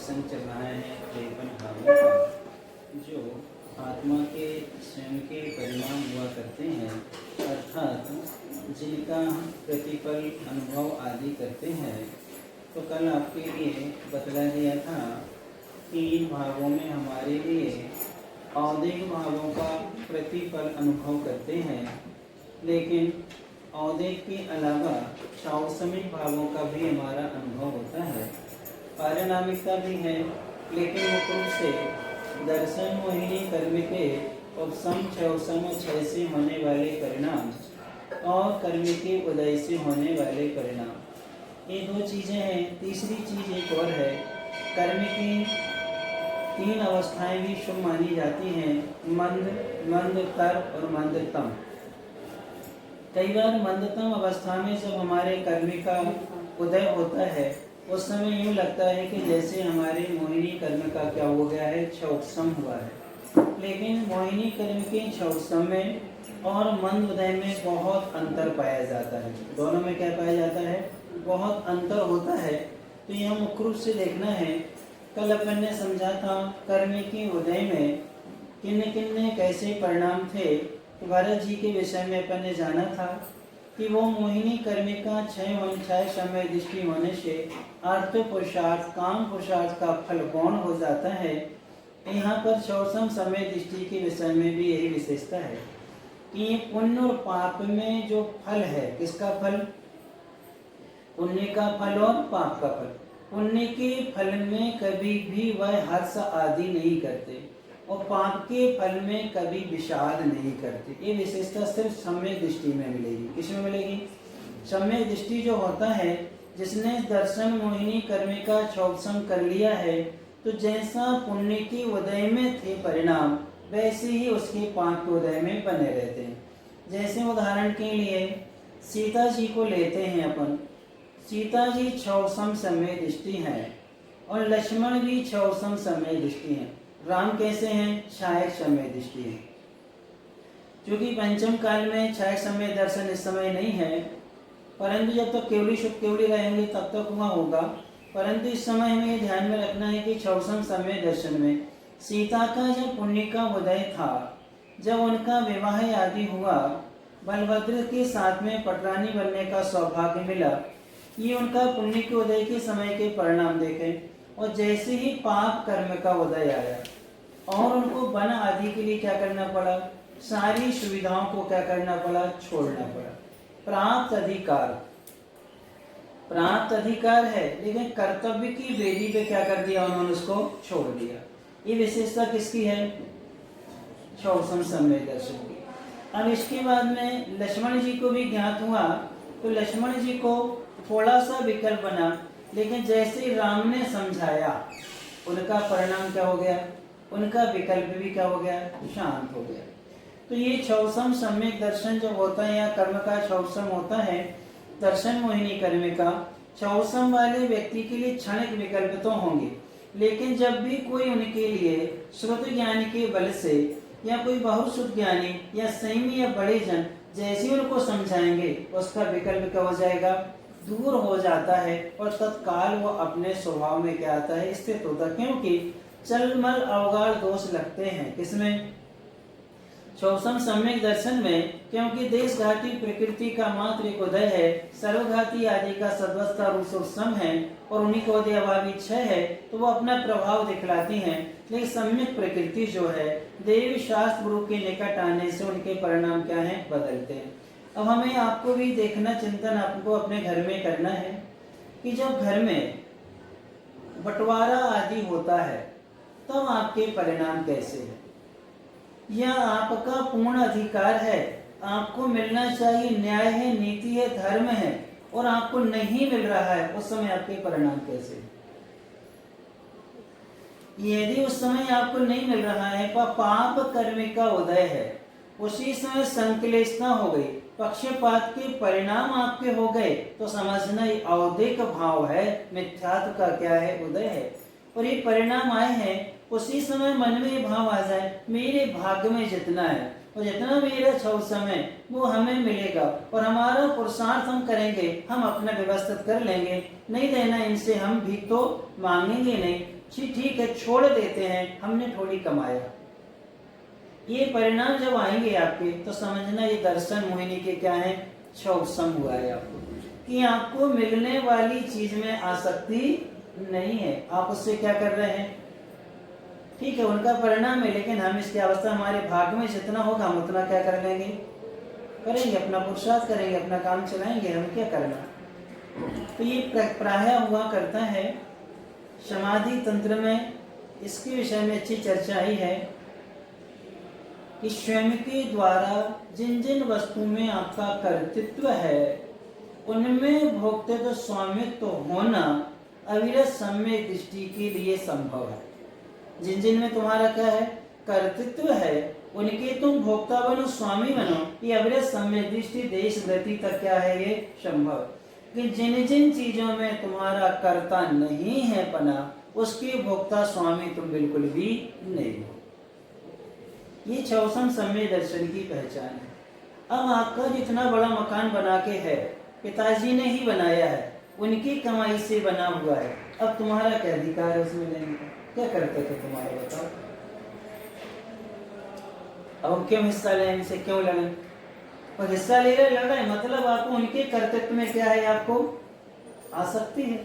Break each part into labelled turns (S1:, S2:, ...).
S1: प्रसंग चल रहा है 53 भावों का, जो आत्मा के स्वयं के परिणाम हुआ करते हैं, अर्थात जिनका हम प्रतिपल अनुभव आदि करते हैं। तो कल आपके लिए बतला दिया था कि इन भावों में हमारे लिए औदिक भावों का प्रतिपल अनुभव करते हैं, लेकिन औदिक के अलावा शौसमिक भावों का भी हमारा अनुभव होता है। पारिणामिकता भी है, लेकिन मुख्य रूप से दर्शन मोहिनी कर्म के उपसम क्षौसम क्षय से होने वाले परिणाम और कर्म के उदय से होने वाले परिणाम, ये दो चीजें हैं। तीसरी चीज एक और है, कर्म की 3 अवस्थाएं भी शुभ मानी जाती हैं, मंद, मंदतर और मंदतम। कई बार मंदतम अवस्था में जब हमारे कर्म का उदय होता है, उस समय यूँ लगता है कि जैसे हमारे मोहिनी कर्म का क्या हो गया है, क्षौसम हुआ है। लेकिन मोहिनी कर्म के क्षौसम में और मंद उदय में बहुत अंतर पाया जाता है। दोनों में क्या पाया जाता है? बहुत अंतर होता है। तो यह मुख्य रूप से देखना है। कल अपन ने समझा था कर्म के उदय में किन किन कैसे परिणाम थे। तो भरत जी के विषय में अपन ने जाना था कि वो मोहिनी कर्म का क्षय समय दृष्टि होने से अर्थ पुरुषार्थ काम पुरुषार्थ का फल गौण हो जाता है। यहाँ पर क्षौसम समय दृष्टि के विषय में भी यही विशेषता है कि पुण्य और पाप में जो फल है, किसका फल? पुण्य का फल और पाप का फल। पुण्य के फल में कभी भी वह हर्ष आदि नहीं करते और पाप के फल में कभी विषाद नहीं करते। ये विशेषता सिर्फ सम्यक दृष्टि में मिलेगी। किसमें मिलेगी? सम्यक दृष्टि जो होता है, जिसने दर्शन मोहिनी कर्म का क्षौसम कर लिया है, तो जैसा पुण्य के उदय में थे परिणाम, वैसे ही उसके पाप के उदय में बने रहते हैं। जैसे उदाहरण के लिए सीता जी को लेते हैं अपन। सीता जी क्षौसम समय दृष्टि हैं और लक्ष्मण भी क्षौसम समय दृष्टि हैं। राम कैसे हैं? क्षायक समय दृष्टि है। क्योंकि पंचम काल में क्षायक समय दर्शन इस समय नहीं है, परंतु जब तक केवली शुभ केवली रहेंगे तब तक वहाँ होगा। परंतु इस समय हमें ध्यान में रखना है कि क्षौसम समय दर्शन में सीता का जब पुण्य का उदय था, जब उनका विवाह आदि हुआ, बलभद्र के साथ में पटरानी बनने का सौभाग्य मिला, ये उनका पुण्य के उदय के समय के परिणाम देखे। और जैसे ही पाप कर्म का उदय आया और उनको वन आदि के लिए क्या करना पड़ा? सारी सुविधाओं को क्या करना पड़ा? छोड़ना पड़ा। प्राप्त अधिकार है, लेकिन कर्तव्य की बेदी पे क्या कर दिया उन्होंने? उसको छोड़ दिया। ये विशेषता किसकी है? क्षौसम समय दर्शन की। अब इसके बाद में लक्ष्मण जी को भी ज्ञात हुआ, तो लक्ष्मण जी को थोड़ा सा विकल्प बना, लेकिन जैसे राम ने समझाया, उनका परिणाम क्या हो गया? उनका विकल्प भी क्या हो गया? शांत हो गया। तो ये क्षौसम सम्यक दर्शन जो होता है, या कर्म का क्षौसम होता है, दर्शन मोहिनी कर्म का क्षौसम वाले व्यक्ति के लिए क्षणिक विकल्प तो होंगे, लेकिन जब भी कोई उनके लिए श्रुत ज्ञान के बल से या कोई बहुत शुद्ध ज्ञानी या संयमी या बड़े जन जैसे उनको समझाएंगे, उसका विकल्प क्या हो जाएगा? दूर हो जाता है और तत्काल वो अपने स्वभाव में क्या आता है? स्थित होता है। क्योंकि चलमल अवगाढ़ दोष लगते हैं किसमें? क्षौसम सम्यक दर्शन में। क्योंकि देशघाती प्रकृति का मात्र एक उदय है, सर्वघाती आदि का सद्वस्था रूप सम है और उन्हीं को उदय अभावी क्षय है, तो वो अपना प्रभाव दिखलाती हैं। लेकिन सम्यक प्रकृति जो है, देवी शास्त्र गुरु के निकट आने से उनके परिणाम क्या है? बदलते हैं। अब हमें आपको भी देखना, चिंतन आपको अपने घर में करना है कि जब घर में बंटवारा आदि होता है, तब आपके परिणाम कैसे है? यह आपका पूर्ण अधिकार है, आपको मिलना चाहिए, न्याय है, नीति है, धर्म है, और आपको नहीं मिल रहा है, उस समय आपके परिणाम कैसे? यदि उस समय आपको नहीं मिल रहा है, पाप कर्म का उदय है, उसी समय संक्लेशता हो गई, पक्षपात के परिणाम आपके हो गए, तो समझना ये औदिक भाव है, मिथ्यात्व का क्या है? उदय है। और ये परिणाम आए हैं, उसी समय मन में ये भाव आ जाए, मेरे भाग्य में जितना है और जितना मेरा क्षौसम है वो हमें मिलेगा, और हमारा पुरुषार्थ हम करेंगे, हम अपना व्यवस्थित कर लेंगे, नहीं देना इनसे हम भी तो मांगेंगे नहीं, ठीक है, छोड़ देते हैं, हमने थोड़ी कमाया। ये परिणाम जब आएंगे आपके तो समझना ये दर्शन मोहिनी के क्या है, क्षौसम हुआ है आपको, कि आपको मिलने वाली चीज में आसक्ति नहीं है, आप उससे क्या कर रहे हैं, ठीक है, उनका परिणाम है, लेकिन हम इसकी अवस्था हमारे भाग्य में जितना होगा हम उतना क्या कर लेंगे, करेंगे, अपना पुरुषार्थ करेंगे, अपना काम चलाएंगे, हम क्या करना। तो ये प्रायः हुआ करता है समाधि तंत्र में, इसके विषय में अच्छी चर्चा ही है कि स्वयं के द्वारा जिन जिन वस्तु में आपका कर्तृत्व है उनमें भोक्तृत्व स्वामित्व होना अविरत सम्यक दृष्टि के लिए संभव है। जिन जिन में तुम्हारा क्या है, कर्तृत्व है, उनके तुम भोक्ता बनो, स्वामी बनो, ये अविरत सम्यक दृष्टि देश गति तक क्या है, ये संभव। कि जिन जिन चीजों में तुम्हारा कर्ता नहीं है पना, उसके भोक्ता स्वामी तुम बिल्कुल भी नहीं हो। ये क्षौसम सम्यक दर्शन की पहचान है। अब आपका जितना बड़ा मकान बना के है, पिताजी ने ही बनाया है, उनकी कमाई से बना हुआ है, अब तुम्हारा क्या अधिकार है उसमें लेने का, क्या करते थे तुम्हारे, बताओ। अब हम क्यों हिस्सा लें, इनसे क्यों लड़ें, और हिस्सा ले रहे लड़ाई मतलब आपको उनके कर्तृत्व में क्या है, आपको आसक्ति है।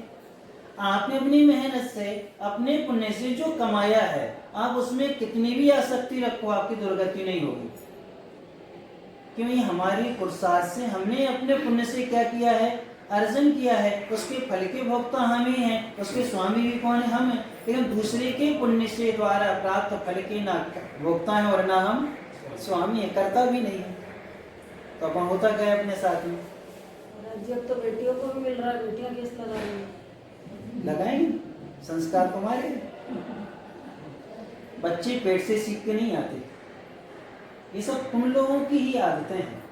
S1: आपने अपनी मेहनत से, अपने पुण्य से जो कमाया है, आप उसमें कितनी भी आसक्ति रखो, आपकी दुर्गति नहीं होगी। क्यों, ये हमारी पुरुषार्थ से, हमने अपने पुण्य से क्या किया है, अर्जन किया है, उसके फल के भोक्ता हम ही हैं, उसके स्वामी भी कौन है, हम हैं। लेकिन दूसरे के पुण्य से द्वारा प्राप्त फल के ना भोक्ता है और ना हम स्वामी है, करता भी नहीं है, तो अपन होता क्या है अपने साथ में।
S2: जब तो बेटियों को भी मिल रहा है, बेटियां किस
S1: लगाएंगे, संस्कार तुम्हारे, बच्चे पेट से सीख के नहीं आते, ये सब तुम लोगों की ही आदतें हैं।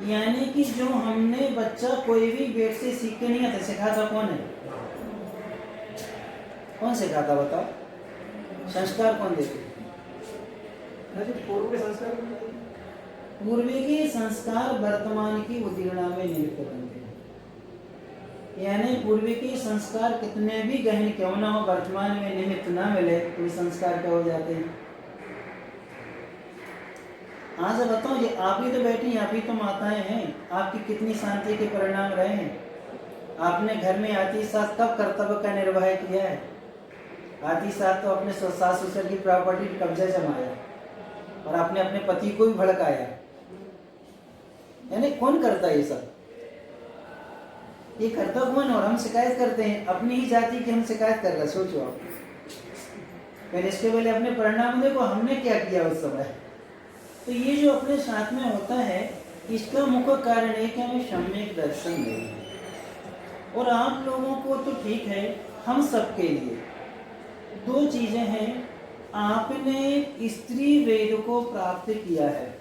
S1: यानी कि जो हमने बच्चा कोई भी पेट से सीख के नहीं आता, सिखाता कौन है, कौन सिखाता बताओ, संस्कार कौन देते,
S3: पूर्व के संस्कार,
S1: पूर्वी के संस्कार वर्तमान की उद्दीपना में निमित्त बनते हैं। यानी पूर्वी के संस्कार कितने भी गहन क्यों ना हो, वर्तमान में निमित्त ना मिले तो संस्कार क्या हो जाते हैं। आज बताओ, ये आप ही तो बैठी, आप ही तो माताएं हैं, आपकी कितनी शांति के परिणाम रहे हैं। आपने घर में आती साथ कब कर्तव्य का निर्वाह किया है, आती साथ तो अपने सास ससुर की प्रॉपर्टी कब्जा जमाया और आपने अपने पति को भी भड़काया, यानी कौन करता है ये सब, ये करता कौन, और हम शिकायत करते हैं, अपनी ही जाति की हम शिकायत कर रहे हैं। सोचो आप, पहले इसके पहले अपने परिणाम देखो हमने क्या किया उस समय। तो ये जो अपने साथ में होता है, इसका मुख्य कारण है कि हमें सम्यक दर्शन नहीं है। और आप लोगों को तो ठीक है, हम सबके लिए दो चीजें हैं, आपने स्त्री वेद को प्राप्त किया है,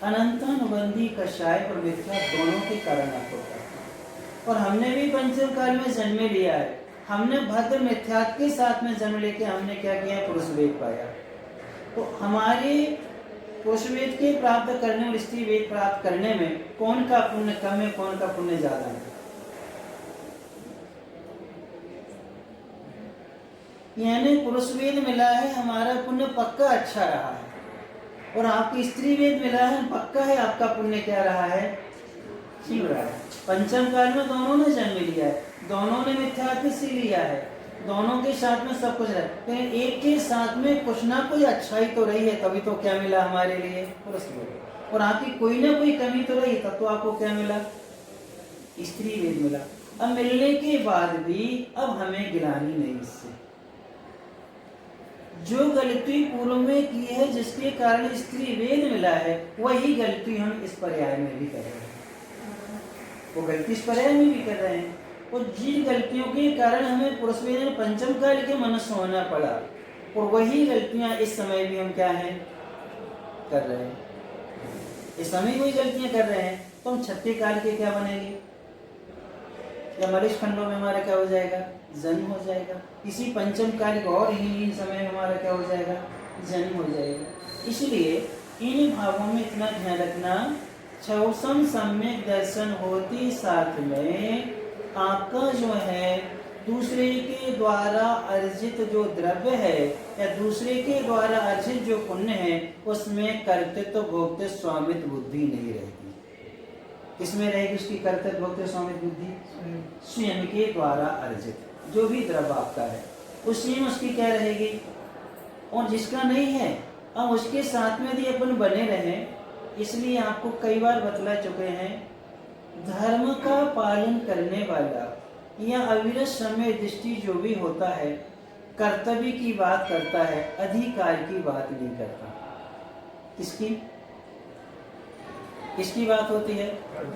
S1: अनंतानुबंधी कषाय और मिथ्या दोनों के कारण आपको प्राप्त, और हमने भी पंचम काल में जन्म लिया है, हमने भद्र मिथ्यात्व के साथ में जन्म लेके हमने क्या किया, पुरुष वेद पाया। तो हमारे पुरुष वेद के प्राप्त करने और स्त्री वेद प्राप्त करने में कौन का पुण्य कम है, कौन का पुण्य ज्यादा है। यानी पुरुष वेद मिला है, हमारा पुण्य पक्का अच्छा रहा है, और आपकी स्त्री वेद मिला है, पक्का है आपका पुण्य क्या रहा है, ठीक रहा है। पंचम काल में दोनों ने जन्म लिया है, दोनों ने मिथ्यात्व से लिया है, दोनों के साथ में सब कुछ रहा, लेकिन एक के साथ में कुछ ना कोई अच्छाई तो रही है, तभी तो क्या मिला हमारे लिए, पुरुष वेद। और आपकी कोई ना कोई कमी तो रही, तब तो आपको क्या मिला, स्त्री वेद मिला। अब मिलने के बाद भी अब हमें गिलानी नहीं इससे, जो गलती पूर्व में की है जिसके कारण स्त्री वेद मिला है, वही गलती हम इस पर्याय में भी कर रहे हैं, वो गलती इस पर्याय में भी कर रहे हैं। और जिन गलतियों के कारण हमें पुरुष वेद में पंचम काल के मनुष्य होना पड़ा, और वही गलतियां इस समय भी हम क्या है कर रहे हैं, इस समय वही गलतियां कर रहे हैं, तो हम 36 काल के क्या बनेंगे, या मरीज खंडों में हमारा क्या हो जाएगा, जन्म हो जाएगा। इसी पंचम काल को और हीन समय में हमारा क्या हो जाएगा, जन्म हो जाएगा। इसलिए इन भावों में इतना ध्यान रखना, क्षौसम सम्यक दर्शन होती साथ में आपका जो है दूसरे के द्वारा अर्जित जो द्रव्य है या दूसरे के द्वारा अर्जित जो पुण्य है उसमें कर्तृत्व भोक्तृत्व स्वामित्व बुद्धि नहीं रहती। किसमें रहेगी उसकी कर्तृत्व भोक्तृत्व स्वामित्व बुद्धि? स्वयं के द्वारा अर्जित जो भी द्रव्य आपका है उसी में उसकी क्या रहेगी। और जिसका नहीं है अब उसके साथ में यदि अपन बने रहे, इसलिए आपको कई बार बतला चुके हैं, धर्म का पालन करने वाला या अविरत समय दृष्टि जो भी होता है कर्तव्य की बात करता है, अधिकार की बात नहीं करता। किसकी किसकी बात होती है?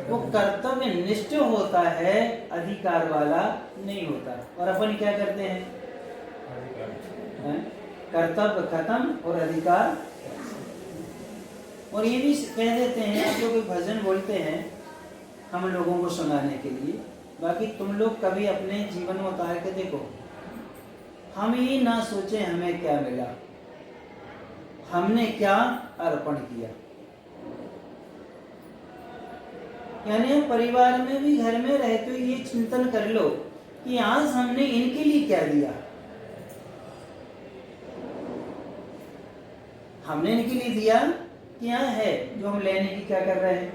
S1: वो कर्तव्य निष्ठ होता है, अधिकार वाला नहीं होता। और अपन क्या करते हैं? कर्तव्य खत्म और अधिकार। और ये भी कह देते हैं, आप लोग भजन बोलते हैं हम लोगों को सुनाने के लिए, बाकी तुम लोग कभी अपने जीवन में उतार के देखो। हम ये ना सोचे हमें क्या मिला, हमने क्या अर्पण किया। यानी परिवार में भी घर में रहते हुए ये चिंतन कर लो कि आज हमने इनके लिए क्या दिया। हमने इनके लिए दिया क्या है जो हम लेने की क्या कर रहे हैं,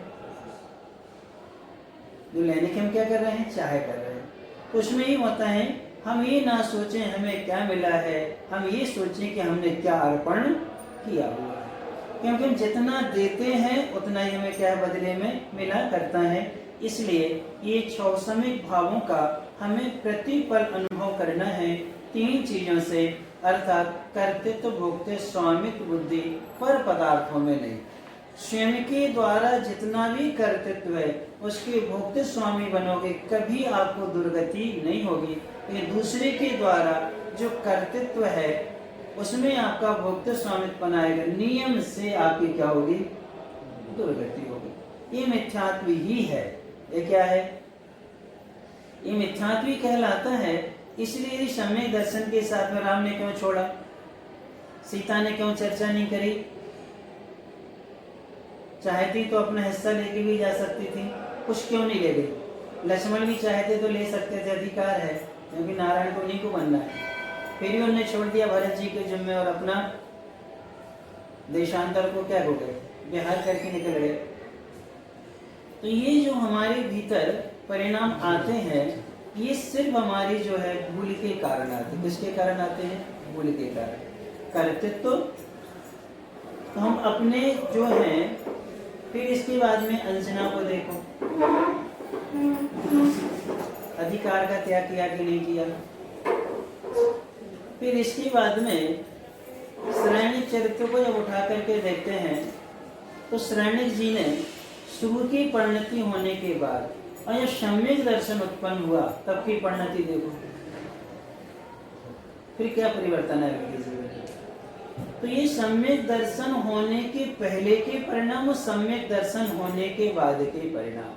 S1: जो लेने के हम क्या कर रहे हैं, चाहे कर रहे हैं। तो उसमें ये होता है हम ये ना सोचें हमें क्या मिला है, हम ये सोचें कि हमने क्या अर्पण किया हुआ है। क्योंकि हम जितना देते हैं उतना ही हमें क्या बदले में मिला करता है। इसलिए ये क्षौसमिक भावों का हमें प्रतिपल अनुभव करना है 3 चीजों से, अर्थात कर्तृत्व भोक्तृत्व स्वामित्व बुद्धि पर पदार्थों में नहीं। स्वयं के द्वारा जितना भी कर्तृत्व है उसके भोक्तृ स्वामी बनोगे, कभी आपको दुर्गति नहीं होगी। ये दूसरे के द्वारा जो कर्तृत्व है उसमें आपका भोक्तृ स्वामित्व बनाएगा, नियम से आपकी क्या होगी, दुर्गति होगी। ये मिथ्यात्व ही है। ये क्या है? ये मिथ्यात्व ही कहलाता है। इसलिए सम्यक दर्शन के साथ में राम ने क्यों छोड़ा, सीता ने क्यों चर्चा नहीं करी? चाहती तो अपना हिस्सा लेके भी जा सकती थी, कुछ क्यों नहीं ले गई? लक्ष्मण भी चाहते तो ले सकते थे, अधिकार है, क्योंकि नारायण को उन्हीं को बनना है। फिर भी उन्होंने छोड़ दिया भरत जी के जिम्मे और अपना देशांतर को क्या हो गए, बिहार करके निकल गए। तो ये जो हमारे भीतर परिणाम आते हैं ये सिर्फ हमारी जो है भूल के कारण आते हैं। किसके कारण आते हैं? भूल के कारण। कर्तृत्व तो हम अपने जो हैं, फिर इसके बाद में अंजना को देखो, अधिकार का त्याग किया कि नहीं किया। फिर इसके बाद में श्रैणिक चरित्र को जब उठा करके देखते हैं तो श्रैणिक जी ने सूर्य की परिणति होने के बाद और जब सम्यक दर्शन उत्पन्न हुआ तब की परिणति देखो, फिर क्या परिवर्तन है उनके जीवन में। तो ये सम्यक दर्शन होने के पहले के परिणाम और सम्यक दर्शन होने के बाद के परिणाम,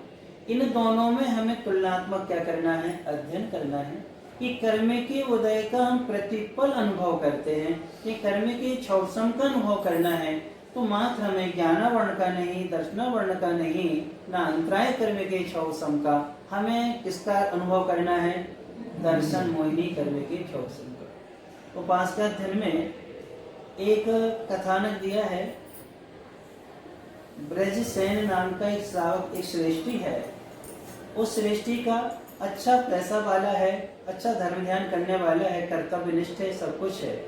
S1: इन दोनों में हमें तुलनात्मक क्या करना है, अध्ययन करना है। कि कर्म के उदय का हम प्रतिपल अनुभव करते हैं, कि कर्म के क्षौसम का अनुभव करना है तो मात्र हमें ज्ञान वर्ण का नहीं, दर्शन वर्ण का नहीं, ना अंतराय कर्म के क्षौसम का, हमें किसका अनुभव करना है, दर्शन मोहिनी कर्म के क्षौसम का। उपासकाध्ययन में एक कथानक दिया है, ब्रजसेन नाम का एक श्रावक, एक श्रेष्ठी है। उस श्रेष्ठी का अच्छा पैसा वाला है, अच्छा धर्म ध्यान करने वाला है, कर्तव्यनिष्ठ है, सब कुछ है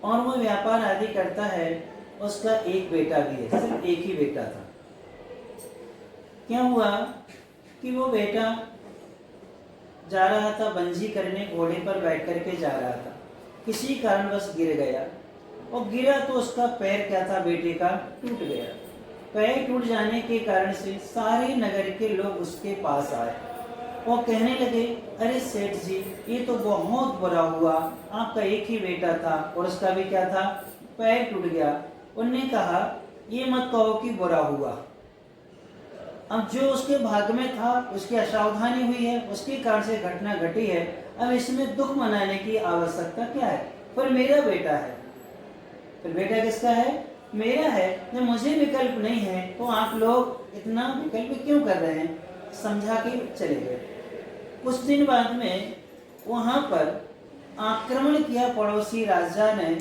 S1: और वो व्यापार आदि करता है। उसका एक बेटा भी है, सिर्फ एक ही बेटा था। क्या हुआ कि वो बेटा जा रहा था बंजी करने, घोड़े पर बैठ करके जा रहा था, किसी कारणवश गिर गया और गिरा तो उसका पैर क्या था, बेटे का टूट गया। पैर टूट जाने के कारण से सारे नगर के लोग उसके पास आए और कहने लगे, अरे सेठ जी ये तो बहुत बुरा हुआ, आपका एक ही बेटा था और उसका भी क्या था, पैर टूट गया। उन्होंने कहा ये मत कहो कि बुरा हुआ, अब जो उसके भाग्य में था उसकी असावधानी हुई है, उसके कारण से घटना घटी है, अब इसमें दुख मनाने की आवश्यकता क्या है, पर मेरा बेटा है। फिर बेटा किसका है, मेरा है। जब मुझे विकल्प नहीं है तो आप लोग इतना विकल्प क्यों कर रहे हैं, समझा के चले गए। कुछ दिन बाद में वहां पर आक्रमण किया पड़ोसी राजा ने,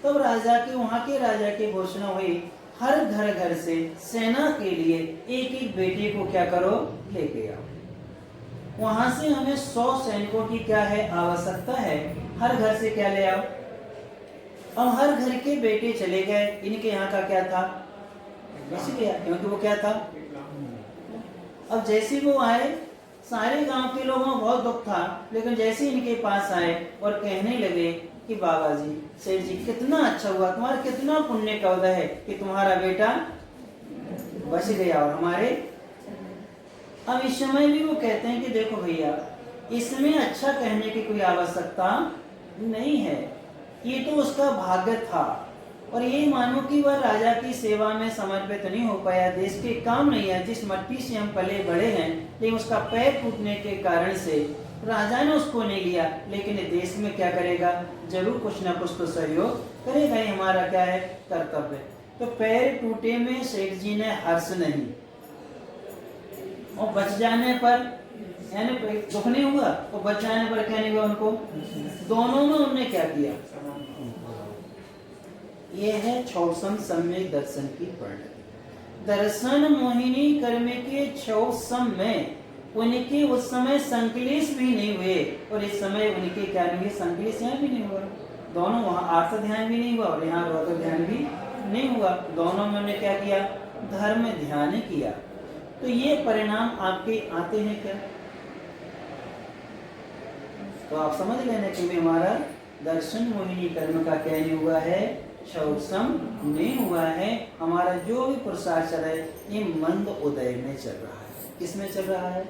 S1: तब राजा के वहां के राजा की घोषणा हुई, हर घर घर से सेना के लिए एक एक बेटे को क्या करो, लेके आओ। वहां से हमें 100 सैनिकों की क्या है, आवश्यकता है। हर घर से क्या ले आओ। अब हर घर के बेटे चले गए, इनके यहाँ का क्या था, बच गया, क्योंकि वो क्या था। अब जैसे वो आए, सारे गांव के लोगों को बहुत दुख था, लेकिन जैसे इनके पास आए और कहने लगे कि बाबा जी, सेठ जी, कितना अच्छा हुआ, तुम्हारा कितना पुण्य का उदय है कि तुम्हारा बेटा बच गया और हमारे। अब इस समय भी वो कहते हैं कि देखो भैया, इसमें अच्छा कहने की कोई आवश्यकता नहीं है, ये तो उसका भाग्य था। और ये मानो कि वह राजा की सेवा में समर्पित नहीं हो पाया, देश के काम नहीं है, जिस मट्टी से हम पले बड़े हैं, लेकिन उसका पैर टूटने के कारण से राजा ने उसको नहीं लिया, लेकिन देश में क्या करेगा, जरूर कुछ ना कुछ तो सहयोग करेगा, ये हमारा क्या है, कर्तव्य। तो पैर टूटे में सेठ जी ने हर्ष नहीं, और बच जाने पर यानी दुख नहीं हुआ, और बच जाने पर क्या नहीं हुआ उनको, दोनों में उन्होंने क्या किया। ये है छौसम सम्यक दर्शन की परिणति। दर्शन मोहिनी कर्म के छौसम में उनके उस समय संकलेश भी नहीं हुए, और इस समय उनके क्या नहीं हुए, संकलेश यहाँ भी नहीं हुआ। दोनों, वहाँ आर्थ ध्यान भी नहीं हुआ और यहाँ रौद्र ध्यान भी नहीं हुआ। दोनों में उन्होंने क्या किया, धर्म ध्यान किया। तो ये परिणाम आपके आते हैं क्या, तो आप समझ लेना कि हमारा दर्शन मोहिनी कर्म का क्या नहीं हुआ है, क्षौसम नहीं हुआ है। हमारा जो भी पुरुषार्थ चल रहा है, ये मंद उदय में चल रहा है। किसमें चल रहा है,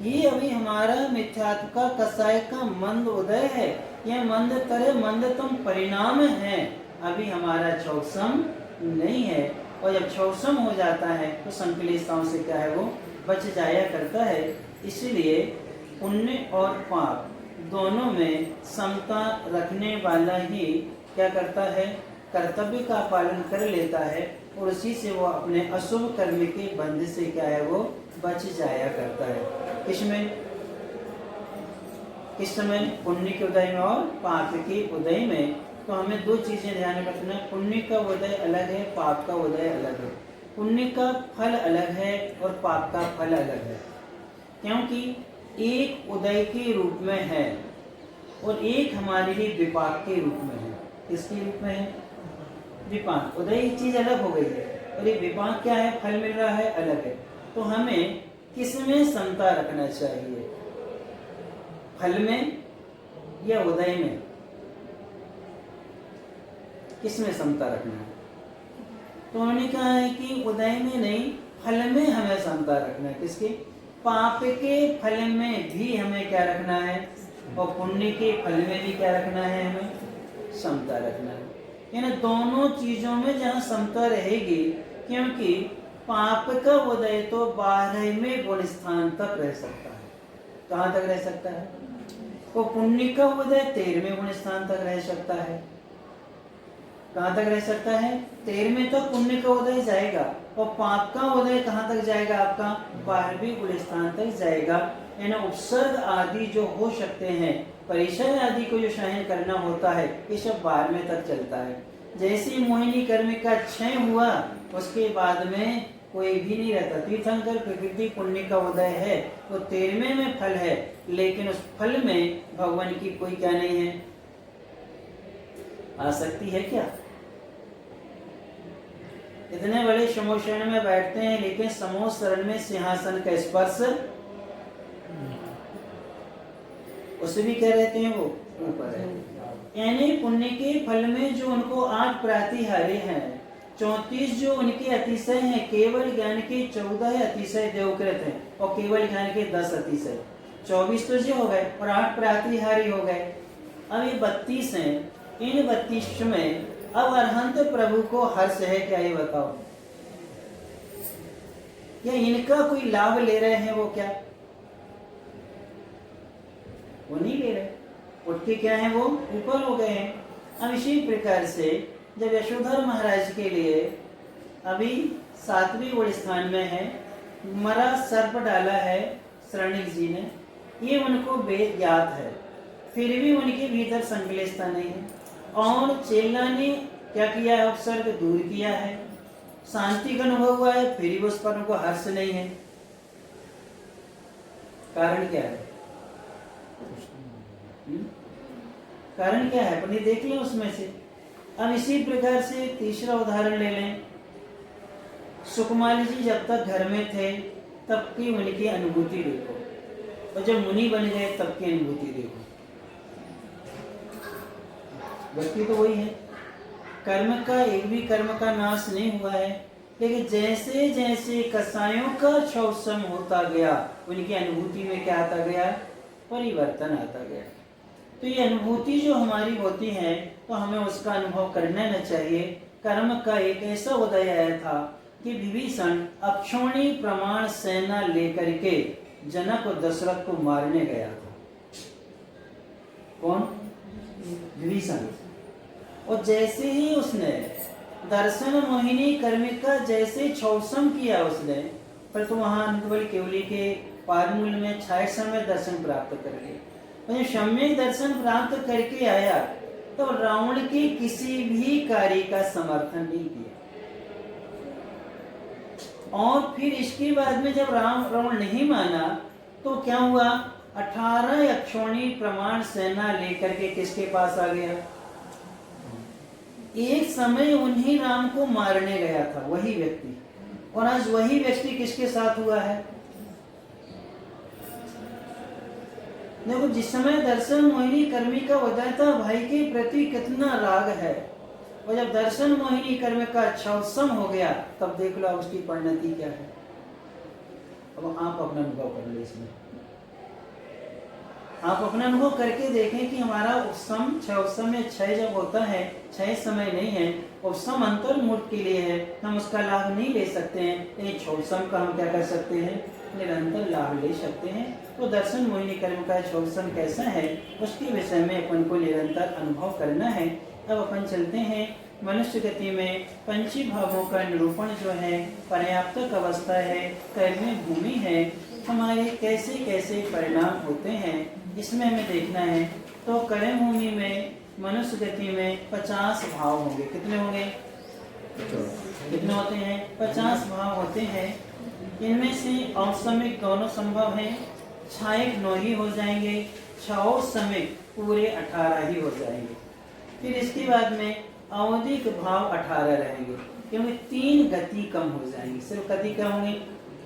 S1: ये अभी हमारा मिथ्यात्व का कसाय का मंद उदय है, यह मंद तरह मंदतम परिणाम है। अभी हमारा क्षौसम नहीं है, और जब क्षौसम हो जाता है तो संकलेशताओं से क्या है, वो बच जाया करता है। इसलिए पुण्य और पाप दोनों में समता रखने वाला ही क्या करता है, कर्तव्य का पालन कर लेता है, और उसी से वो अपने अशुभ कर्म के बंध से क्या है, वो बच जाया करता है। किसमें, किस समय, पुण्य के उदय में और पाप के उदय में। तो हमें दो चीजें ध्यान में रखना, पुण्य का उदय अलग है, पाप का उदय अलग है। पुण्य का फल अलग है और पाप का फल अलग है, क्योंकि एक उदय के रूप में है और एक हमारे लिए विपाक के रूप में है। किसके रूप में है, विपाक। उदय एक चीज अलग हो गई है, और ये विपाक क्या है, फल मिल रहा है, अलग है। तो हमें किसमें समता रखना चाहिए, फल में या उदय में, किसमें समता रखना है। तो उन्होंने कहा है कि उदय में नहीं, फल में हमें समता रखना है। किसके, पाप के फल में भी हमें क्या रखना है, और पुण्य के फल में भी क्या रखना है, हमें समता रखना है। यानी दोनों चीजों में जहाँ समता रहेगी, क्योंकि पाप का उदय तो 12वें गुण स्थान तक रह सकता है। कहाँ तक रह सकता है, तो पुण्य का उदय 13वें गुण स्थान तक रह सकता है। कहाँ तक रह सकता है, 13वें तक पुण्य का उदय जाएगा, और पाप का उदय कहाँ तक जाएगा, आपका 12वें गुण स्थान तक जाएगा। यानी उपसर्ग आदि जो हो सकते हैं, परिचय आदि को जो शयन करना होता है, ये सब 12वें तक चलता है। जैसे मोहिनी कर्म का क्षय हुआ, उसके बाद में कोई भी नहीं रहता। तीर्थंकर प्रकृति पुण्य का उदय है, वो 13वें में फल है, लेकिन उस फल में भगवान की कोई क्या नहीं है, आसक्ति है क्या। इतने बड़े समोशरण में बैठते हैं, लेकिन समोह शरण में सिंहासन का स्पर्श, उसे भी क्या रहते हैं, वो ऊपर है। यानी पुण्य के फल में जो उनको 8 प्रातिहार्य हैं, 34 जो उनके अतिशय हैं, केवल ज्ञान के 14 अतिशय देवकृत हैं, और केवल ज्ञान के 10 अतिशय, 24 तो जो हो गए, और 8 प्रातिहार्य हो गए। अब ये 32 हैं, इन 32 में अब अरहंत प्रभु को हर्ष है क्या, ये बताओ, या इनका कोई लाभ ले रहे हैं वो क्या, वो नहीं ले रहे, उठ के क्या है, वो ऊपर हो गए हैं। अब इसी प्रकार से जब यशोधर महाराज के लिए अभी 7वें गुण स्थान में है, मरा सर्प डाला है शरणिक जी ने, ये उनको वेद ज्ञात है, फिर भी उनके भीतर संकलेशता नहीं है, और चेला ने क्या किया है, उपसर्ग दूर किया है, शांति का अनुभव हुआ है, फिर भी उस पर उनको हर्ष नहीं है। कारण क्या है? कारण क्या है, अपनी देख लें उसमें से। अब इसी प्रकार से तीसरा उदाहरण ले लें। सुकुमार जी जब तक घर में थे तब की उनकी अनुभूति देखो, और जब मुनि बन गए तब की अनुभूति देखो। व्यक्ति तो वही है, कर्म का एक भी कर्म का नाश नहीं हुआ है, लेकिन जैसे जैसे कसायों का क्षौसम होता गया उनकी अनुभूति में क्या आता गया, परिवर्तन आता गया। तो ये अनुभूति जो हमारी होती है तो हमें उसका अनुभव करना न चाहिए। कर्म का एक ऐसा उदय आया था कि विभीषण अक्षौणी प्रमाण सेना लेकर के जनक और दशरथ को मारने गया था। कौन? विभीषण। और जैसे ही उसने दर्शन मोहिनी कर्मिका जैसे क्षौसम किया उसने, पर तो वहां केवली के पादमूल में 6 समय दर्शन प्राप्त कर लिए। जब सम्यक दर्शन प्राप्त करके आया तो रावण के किसी भी कार्य का समर्थन नहीं किया। और फिर इसके बाद में जब रावण नहीं माना तो क्या हुआ, 18 अक्षौणी प्रमाण सेना लेकर के किसके पास आ गया? एक समय उन्हीं राम को मारने गया था वही व्यक्ति, और आज वही व्यक्ति किसके साथ हुआ है? देखो, जिस समय दर्शन मोहिनी कर्मी का उदय था, भाई के प्रति कितना राग है, और जब दर्शन मोहिनी कर्म का क्षौसम हो गया तब देख लो उसकी परिणति क्या है। अब आप अपना अनुभव कर लो, इसमें आप अपना अनुभव करके देखें कि हमारा उपसम 6 उपसम में 6 जब होता है, 6 समय नहीं है, उपसम अंतर्मुख के लिए है, हम उसका लाभ नहीं ले सकते हैं, लेकिन 6 उपसम का हम क्या कर सकते हैं, निरंतर लाभ ले सकते हैं। तो दर्शन मोहिनी कर्म का 6 उपसम कैसा है उसके विषय में अपन को निरंतर अनुभव करना है। अब अपन चलते हैं मनुष्य गति में पंची भावों का निरूपण जो है, पर्याप्तक अवस्था है, कर्म भूमि है, हमारे कैसे कैसे परिणाम होते हैं इसमें हमें देखना है। तो कर्म भूमि में मनुष्य गति में 50 भाव होंगे। कितने होंगे? कितने होते हैं? 50 भाव होते हैं। इनमें से औसमिक दोनों संभव हैं, छायक 9 ही हो जाएंगे, क्षौसमिक पूरे 18 ही हो जाएंगे। फिर इसके बाद में अवधिक भाव 18 रहेंगे, क्योंकि 3 गति कम हो जाएंगी। सिर्फ गति कम होंगी,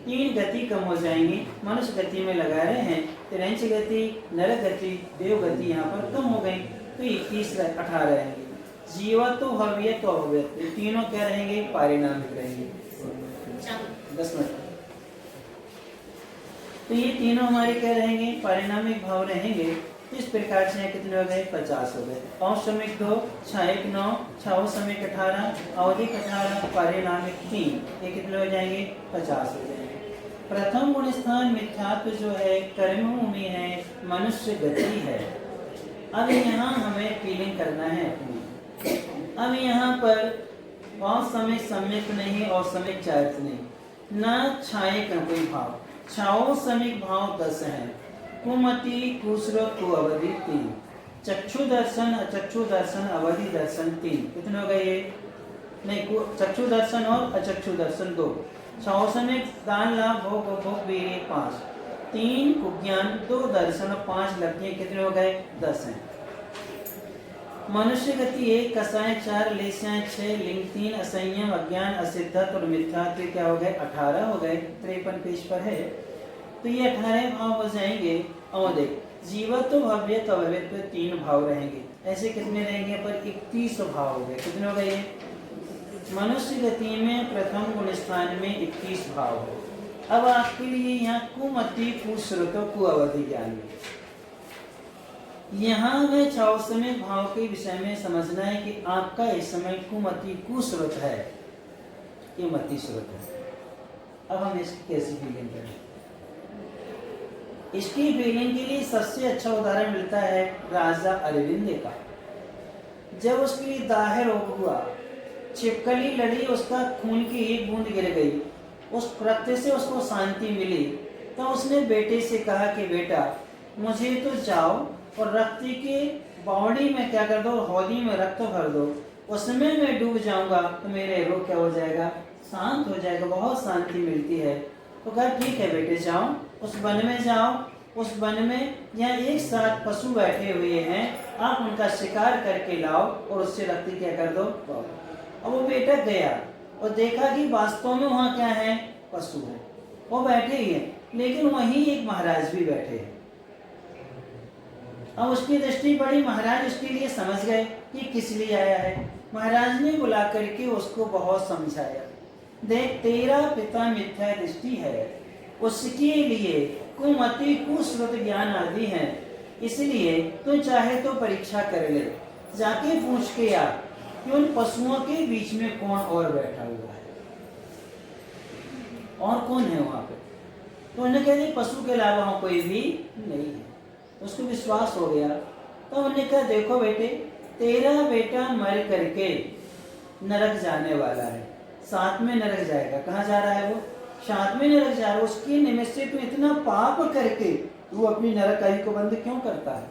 S1: 3 गति कम हो जाएंगी। मनुष्य गति में लगा रहे हैं, तिरंच गति, नर गति, देव गति यहाँ पर कम हो गई, तो 21 18 रहेंगे। जीवत्व, भव्यत्व, अभव्यत्व, ये तीनों क्या रहेंगे? पारिणामिक रहेंगे। 10 मिनट। तो ये तीनों हमारे क्या रहेंगे? पारिणामिक भाव रहेंगे। इस प्रकार से कितने हो गए? 50 हो गए। औसमिक 2, छायक 9, क्षौसमिक 18, अवधिक 18, पारिणामिक 3, ये कितने हो जाएंगे? 50 हो जाएंगे। प्रथम गुण स्थान मिथ्यात्व जो है, कर्म भूमि है, मनुष्य गति है। अब यहाँ हमें फीलिंग करना है अपनी। अब यहाँ पर असमिक सम्यक नहीं, असमिक चायक नहीं, न छायक का कोई भाव। क्षौसमिक भाव 10 है, कुमति, कुश्रत, कुअवधि 3, चक्षु दर्शन, अचक्षु दर्शन, अवधि दर्शन 3। कितने हो गए ये? नहीं, चक्षु दर्शन और अचक्षु दर्शन 2। क्षौसमिक दान, लाभ, भोग, उपभोग, वीर्य 5, 3 कुज्ञान, 2 दर्शन, 5 लब्धियां। कितने हो गए? 10 हैं। मनुष्य गति 1, कसाय 4, लेस्याएं 6, लिंग 3, असंयम, अज्ञान, असिद्धत और मिथ्यात्व क्या हो गए? 18 हो गए। 53 पेज पर है। तो ये 18 भाव हो जाएंगे। और देख, जीवत्व, भव्यत्व, अभव्यत्व 3 भाव रहेंगे। ऐसे कितने रहेंगे? पर 31 भाव हो गए। कितने हो गए? मनुष्य गति में प्रथम गुण स्थान में 31 भाव है। अब आपके लिए यहाँ कुमति, कुश्रुत, कुअवधि ज्ञान यहाँ हमें क्षौसमिक भाव के विषय में समझना है कि आपका इस समय कुमति कुश्रुत है, ये मति श्रुत है। अब हम इसकी कैसी फीलिंग करें? इसकी फीलिंग के लिए सबसे अच्छा उदाहरण मिलता है राजा अरविंद का। जब उसके लिए दाह रोग हुआ, छिपकली लड़ी, उसका खून की एक बूंद गिर गई, उस कृत्य से उसको शांति मिली, तो उसने बेटे से कहा कि बेटा मुझे तो जाओ, और रक्त के बॉडी में क्या कर दो, हौदी में रक्त भर दो, उसमें मैं डूब जाऊंगा तो मेरे रोग क्या हो जाएगा, शांत हो जाएगा, बहुत शांति मिलती है। तो कहा ठीक है बेटे जाओ, उस वन में जाओ, उस वन में यहाँ एक साथ पशु बैठे हुए हैं, आप उनका शिकार करके लाओ और उससे रक्त क्या कर दो। अब वो बेटा गया और देखा कि वास्तव में वहाँ क्या है, पशु है, वो बैठे ही है, लेकिन वहीं एक महाराज भी बैठे हैं। अब उसकी दृष्टि पड़ी, महाराज उसके लिए समझ गए कि किस लिए आया है। महाराज ने बुला करके उसको बहुत समझाया, देख तेरा पिता मिथ्या दृष्टि है, उसके लिए कुमति कुश्रुत ज्ञान आदि है, इसलिए तू चाहे तो परीक्षा कर ले, जाके पूछ के आ कि उन पशुओं के बीच में कौन और बैठा हुआ है, और कौन है वहां पे। तो उन्होंने कह दिया पशु के अलावा वहां कोई भी नहीं है। उसको विश्वास हो गया। तो उन्होंने कहा देखो बेटे, तेरा बेटा मर करके नरक जाने वाला है, साथ में नरक जाएगा। कहाँ जा रहा है वो, साथ में नरक जा रहा है। उसके निमित्त से तू इतना पाप करके तू अपनी नरक आयु को बंद क्यों करता है।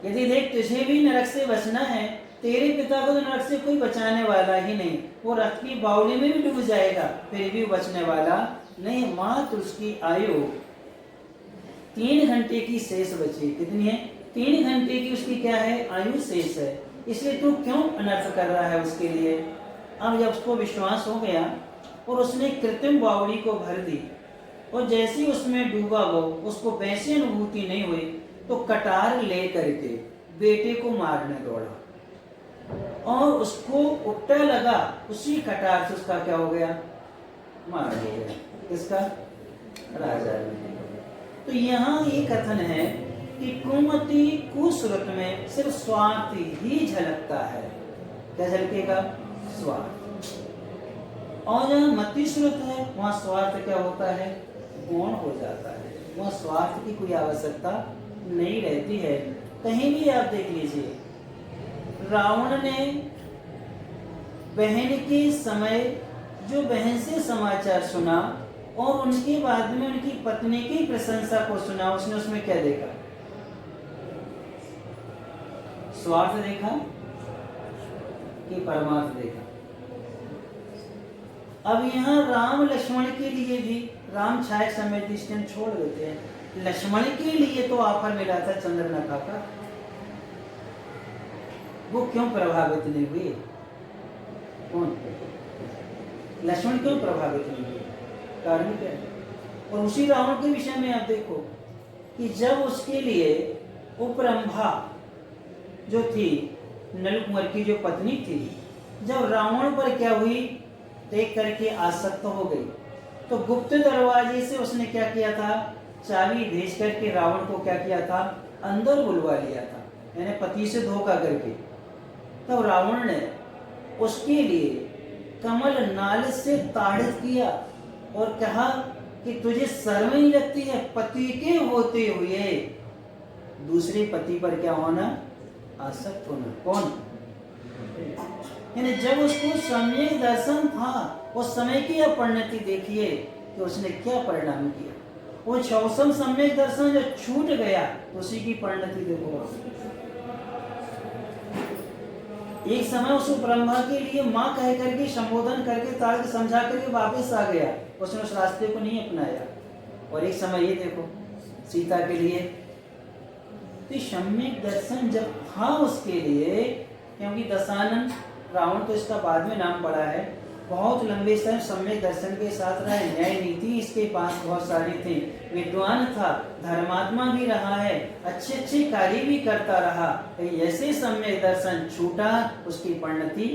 S1: यदि देख तुझे भी नरक से बचना है, तेरे पिता को तो नरक से कोई बचाने वाला ही नहीं, वो रथ की बावली में भी डूब जाएगा फिर भी बचने वाला नहीं। मात्र उसकी आयु 3 घंटे की शेष बची। कितनी है, 3 घंटे की उसकी क्या है, आयु शेष है, इसलिए तू क्यों अनर्थ कर रहा है उसके लिए। अब जब उसको विश्वास हो गया और उसने कृत्रिम बावड़ी को भर दी और जैसे ही उसमें डूबा वो, उसको वैसी अनुभूति नहीं हुई, तो कटार ले करके बेटे को मारने दौड़ा और उसको उपटा लगा, उसी कटार से उसका क्या हो गया, मार हो गया। किसका, राजा। तो यहाँ ये कथन है कि कुमति कुश्रुत में सिर्फ स्वार्थ ही झलकता है। क्या झलकेगा, स्वार्थ। और जहाँ मति श्रुत है वहाँ स्वार्थ क्या होता है, गौण हो जाता है, वहाँ स्वार्थ की कोई आवश्यकता नहीं रहती है। कहीं भी आप देख लीजिए, रावण ने बहन के समय जो बहन से समाचार सुना और उनके बाद में उनकी पत्नी की प्रशंसा को सुना, उसने उसमें क्या देखा, स्वार्थ देखा कि परमार्थ देखा। अब यहाँ राम लक्ष्मण के लिए भी, राम छाया समय दृष्टि छोड़ देते हैं, लक्ष्मण के लिए तो ऑफर मिला था चंद्रनखा का, वो क्यों प्रभावित नहीं हुए, कौन, लक्ष्मण क्यों प्रभावित नहीं हुए, कारण क्या है। और उसी रावण के विषय में आप देखो कि जब उसके लिए उपरंभा जो थी, नल कुंवर की जो पत्नी थी, जब रावण पर क्या हुई, देख करके आसक्त हो गई, तो गुप्त दरवाजे से उसने क्या किया था, चाबी भेज करके रावण को क्या किया था, अंदर बुलवा लिया था, यानी पति से धोखा करके। तब रावण ने उसके लिए कमल नाल से ताड़ित किया और कहा कि तुझे शर्म नहीं लगती है पति के होते हुए दूसरे पति पर क्या होना, आसक्त होना। कौन, यानी जब उसको सम्यक दर्शन था, उस समय की यह परिणति देखिए कि उसने क्या परिणाम किया। वो 6वें सम्यक दर्शन जो छूट गया, उसी की परिणति देखो। एक समय उस ब्रह्मा के लिए माँ कह करके संबोधन करके तार्क समझा करके वापस आ गया, उसने उस रास्ते को नहीं अपनाया। और एक समय ये देखो सीता के लिए तो सम्यक दर्शन जब था उसके लिए, क्योंकि दशानन रावण तो इसका बाद में नाम पड़ा है, बहुत लंबे समय सम्यक दर्शन के साथ रहा, न्याय नीति इसके पास बहुत सारी थी, विद्वान था, धर्मात्मा भी रहा है, अच्छे अच्छे कार्य भी करता रहा। ऐसे सम्यक दर्शन छूटा, उसकी परिणति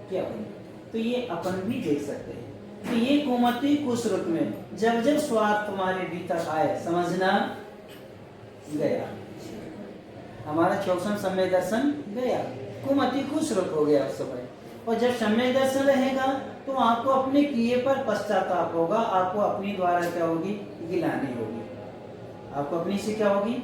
S1: क्या हुई, तो ये अपन भी देख सकते हैं। तो ये कुमति कुश्रुत में जब जब स्वार्थ तुम्हारे भीतर आए, समझना गया, हमारा 64 सम्यक दर्शन गया, कुमति कुश्रुत हो गया उस समय। और जब सम्यक दर्शन रहेगा तो आपको अपने किए पर पश्चाताप होगा, आपको अपनी द्वारा क्या होगी, गिलानी होगी, आपको अपनी से क्या होगी,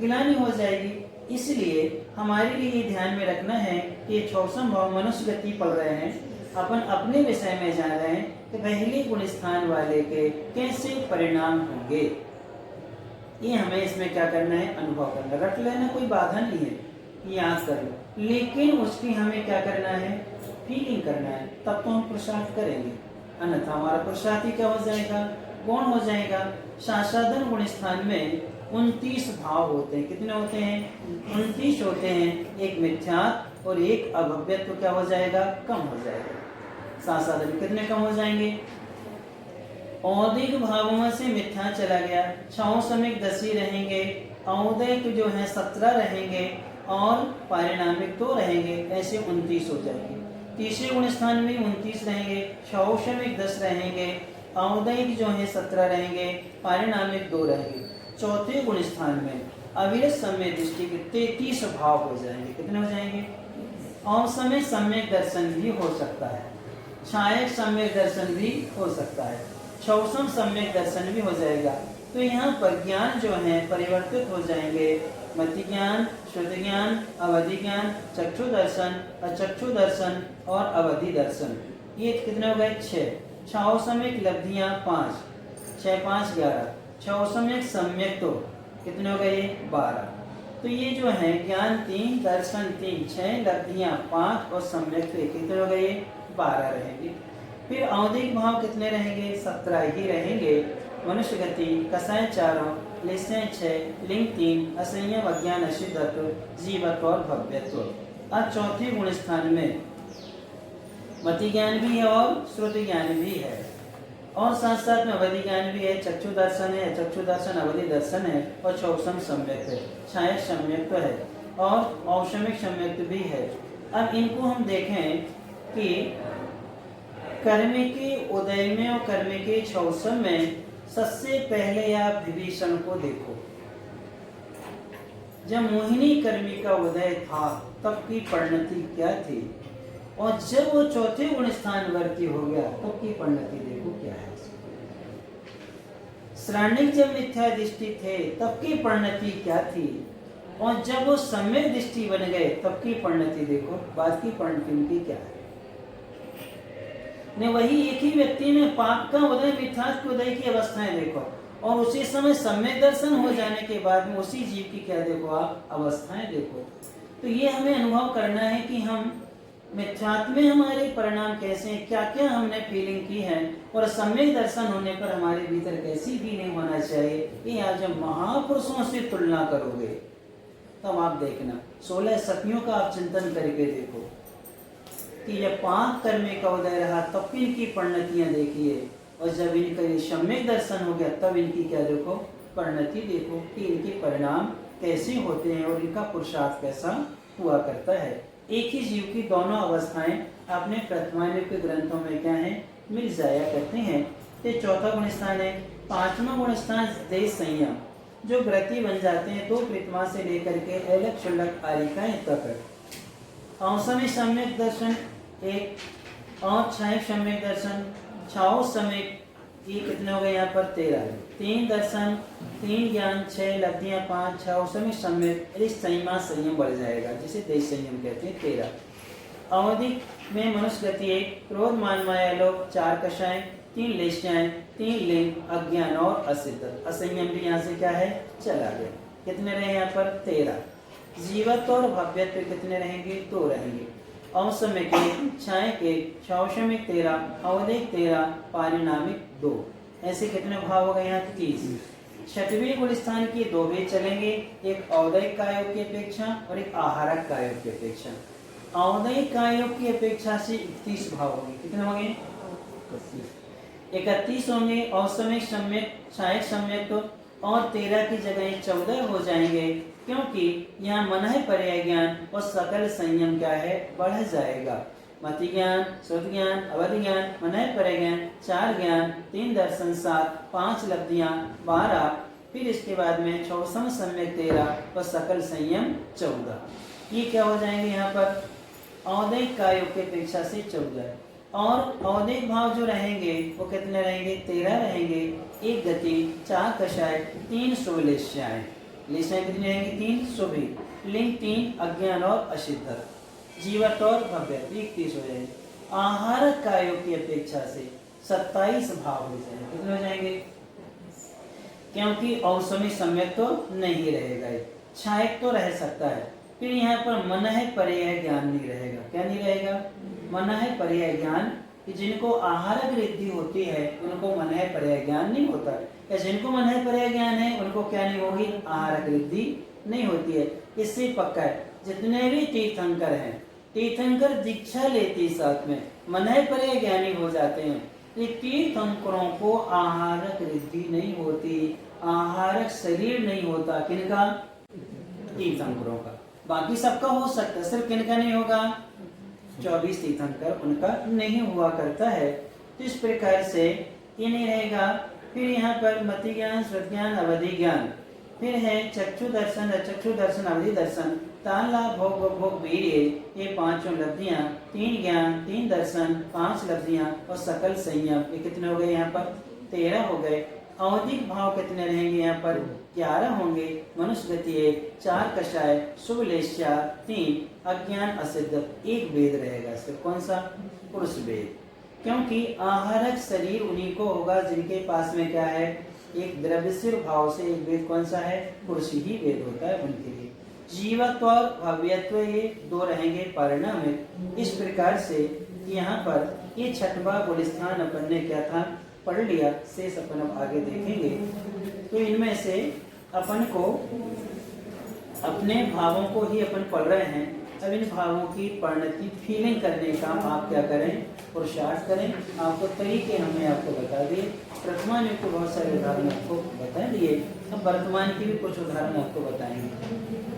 S1: गिलानी हो जाएगी। इसलिए हमारे लिए ये ध्यान में रखना है कि 64 भाव मनुष्य गति पढ़ रहे हैं, अपन अपने विषय में जान रहे हैं कि पहले गुण स्थान वाले के कैसे परिणाम होंगे। ये हमें इसमें क्या करना है, अनुभव करना। रट लेना कोई बाधा नहीं है, याद कर लो, लेकिन उसकी हमें क्या करना है, फीलिंग करना है, तब तो हम पुरुषार्थ करेंगे। अन्यथा हमारा पुरुषार्थ ही क्या हो जाएगा, कौन हो जाएगा। शास्त्रादन गुण स्थान में 29 भाव होते हैं। कितने होते हैं, 29 होते हैं। एक मिथ्यात्व और एक अभव्यत्व क्या हो जाएगा, कम हो जाएगा। शास्त्रादन कितने कम हो जाएंगे, औदिक भावों से मिथ्या चला गया, 6 समिक 10 ही रहेंगे, औदिक जो है 17 रहेंगे और पारिणामिक 2 रहेंगे, ऐसे 29 हो जाएंगे। तीसरे गुण स्थान में 29 रहेंगे, 6 समिक 10 रहेंगे, औदिक जो है 17 रहेंगे, पारिणामिक 2 रहेंगे। चौथे गुण स्थान में अविरत सम्य दृष्टि के 33 भाव हो जाएंगे। कितने हो जाएंगे, असमय सम्यक दर्शन भी हो सकता है, छायक सम्यक दर्शन भी हो सकता है, छौसम सम्यक दर्शन भी हो जाएगा। तो यहाँ पर ज्ञान जो है परिवर्तित हो जाएंगे, मति ज्ञान, श्रुत ज्ञान, अवधि ज्ञान, चक्षु दर्शन, अचक्षु दर्शन और अवधि दर्शन। ये कितने हो गए, 6। छौसमिक लब्धियां 5, 6 5 11, छौसमिक सम्यक तो कितने हो गए, 12। तो ये जो है ज्ञान 3, दर्शन 3, 6, लब्धियां 5 और सम्यक तो कितने हो गए, 12 रहेंगे। फिर औदिक भाव कितने रहेंगे, 17 ही रहेंगे। मनुष्य गति, कसाय 4, निश्चय 6, लिंग 3, असंयम, अज्ञान, अशुद्धत्व, जीवत्व और भव्यत्व। अब चौथे गुण स्थान में मति ज्ञान भी है और श्रुति ज्ञान भी है और साथ साथ में अवधि ज्ञान भी है, चक्षु दर्शन है, चक्षु दर्शन अवधि दर्शन है और छौसम सम्यक है, छायक सम्यक तो है और औषमिक सम्यक भी है। अब इनको हम देखें कि कर्म के उदय में और कर्म के छौसम में सबसे पहले आप विभीषण को देखो। जब मोहिनी कर्मी का उदय था तब की परिणति क्या थी, और जब वो चौथे गुण स्थान वर्ती हो गया तब की परिणति देखो क्या है। श्राणिक जब मिथ्या दृष्टि थे तब की परिणति क्या थी, और जब वो सम्यक दृष्टि बन गए तब की परिणति देखो, बाद की परिणति उनकी क्या है। ने वही एक ही व्यक्ति में पाप का उदय, मिथ्यात्व के उदय की अवस्थाएं देखो, और उसी समय सम्यक दर्शन हो जाने के बाद में उसी जीव की क्या देखो आप, अवस्थाएं देखो। तो ये हमें अनुभव करना है कि हम मिथ्यात्व में हमारे परिणाम कैसे हैं, क्या क्या हमने फीलिंग की है, और सम्यक दर्शन होने पर हमारे भीतर कैसी फीलिंग होना चाहिए। ये आप जब महापुरुषों से तुलना करोगे तब आप देखना, 16 सतियों का आप चिंतन करके देखो कि जब पाप कर्म का उदय रहा तब इनकी परिणतियां देखिए, और जब इनका सम्यक दर्शन हो गया तब इनकी क्या देखो, परिणति देखो कि इनके परिणाम कैसे होते हैं और इनका पुरुषार्थ कैसा हुआ करता है। एक ही जीव की दोनों अवस्थाएं अपने प्रथमायुग के ग्रंथों में क्या है, मिल जाया करते हैं। ये चौथा गुण स्थान है। पांचवा गुण स्थान देश संयम, जो व्रती बन जाते हैं तो प्रीतमा से लेकर के अलग शुल्लक आरिकाएं तक। औसमी सम्यक दर्शन 1 और छायक सम्यक दर्शन, छाओ सम्यक, ये कितने हो गए यहाँ पर 13, 3 दर्शन, 3 ज्ञान, 6 लब्धियां 5, 6 औसमी सम्यक, इस संयमा संयम बढ़ जाएगा जिसे देश संयम कहते हैं 13। अवधि में मनुष्य गति 1, क्रोध मान माया लोभ, 4 कषाय, 3 लेश्याएं, 3 लिंग, अज्ञान और असिद्ध। असंयम भी यहाँ से क्या है, चला गया। कितने रहे यहाँ पर 13। जीवत्व और भव्यत्व कितने रहेंगे, 2 रहेंगे। औसमिक 1, छायक 1, शौषमिक 13, अवधिक 13, पारिणामिक 2। ऐसे कितने भाव हो गए यहाँ, 30। छठवीं गुण स्थान की 2 भेद चलेंगे, एक औदयिक कायोग की अपेक्षा और एक आहारक कायोग की अपेक्षा। औदयिक कायोग की अपेक्षा से 31 भाव होंगे। कितने होंगे, 31 होंगे। औसमिक सम्यक, छायक सम्यक और 13 की जगह 14 हो जाएंगे, क्योंकि यहाँ मन है पर्याय ज्ञान और सकल संयम क्या है, बढ़ जाएगा। मति ज्ञान, श्रुत ज्ञान, अवधि ज्ञान, मन है पर्याय ज्ञान, 4 ज्ञान, 3 दर्शन 7, 5 लब्धियां 12, फिर इसके बाद में छौसम सम्यक 13 और सकल संयम 14। ये क्या हो जाएंगे यहाँ पर, औदयिक कायोग की अपेक्षा से 14। और औदयिक भाव जो रहेंगे वो कितने रहेंगे, 13 रहेंगे। 1 गति, 4 कषाय, 3 शोलेश्याएं, लेश्याएं कितनी रहेंगी, 3 शोभी, लिंग 3, अज्ञान और असिद्ध, जीवत और भव्य 31 हो जाएंगे। आहारक कायोग की अपेक्षा से 27 भाव हो जाएंगे। कितने हो जाएंगे, क्योंकि औसमी सम्यक तो नहीं रहेगा, छायक तो रह सकता है। फिर यहाँ पर मन है पर्याय ज्ञान नहीं रहेगा। क्या नहीं रहेगा? मन है पर्याय ज्ञान, कि जिनको आहारक रिद्धि होती है उनको मन है पर्याय ज्ञान नहीं होता, या जिनको मन है पर्याय ज्ञान है उनको क्या नहीं होगी? आहारक रिद्धि नहीं होती है। इससे पक्का है जितने भी तीर्थंकर हैं, तीर्थंकर दीक्षा लेते साथ में मन है पर्याय ज्ञानी हो जाते हैं। ये तीर्थंकरों को आहारक रिद्धि नहीं होती, आहारक शरीर नहीं होता। किनका? तीर्थंकरों का। बाकी सबका हो सकता है, सिर्फ किनका नहीं होगा? 24 तीर्थंकर उनका नहीं हुआ करता है। तो इस प्रकार से ये नहीं रहेगा। फिर यहाँ पर मति ज्ञान, श्रुत ज्ञान, अवधि ज्ञान, फिर है चक्षु दर्शन, अचक्षु दर्शन, अवधि दर्शन, तान लाभ, भोग भोग वीर्य, ये पांचों लब्धियां, 3 ज्ञान, 3 दर्शन, 5 लब्धियां और सकल संयम। ये कितने हो गए? यहाँ पर 13 हो गए। अवधिक भाव कितने रहेंगे? यहाँ पर 11 होंगे। मनुष्य गति 1, 4 कषाय, शुभ लेश्या 3, अज्ञान असिद्ध 1 वेद रहेगा। सिर्फ कौन सा? पुरुष वेद। क्योंकि आहारक शरीर उन्हीं को होगा जिनके पास में क्या है? एक द्रव्यशील भाव से एक वेद कौन सा है? पुरुष ही वेद होता है उनके लिए। जीवत्व और भव्यत्व ये 2 रहेंगे परिणामित। इस प्रकार से यहाँ पर ये छठवां गुलिस्थान अपन ने क्या था? पढ़ लिया। शेष अपन अब आगे देखेंगे। तो इनमें से अपन को अपने भावों को ही अपन पढ़ रहे हैं। अब इन भावों की परिणति फीलिंग करने का आप क्या करें? पुरुषार्थ करें। आपको तरीके हमने आपको बता दिए। वर्तमान युग के बहुत सारे उदाहरण आपको बता दिए। अब वर्तमान की भी कुछ उदाहरण आपको बताएंगे।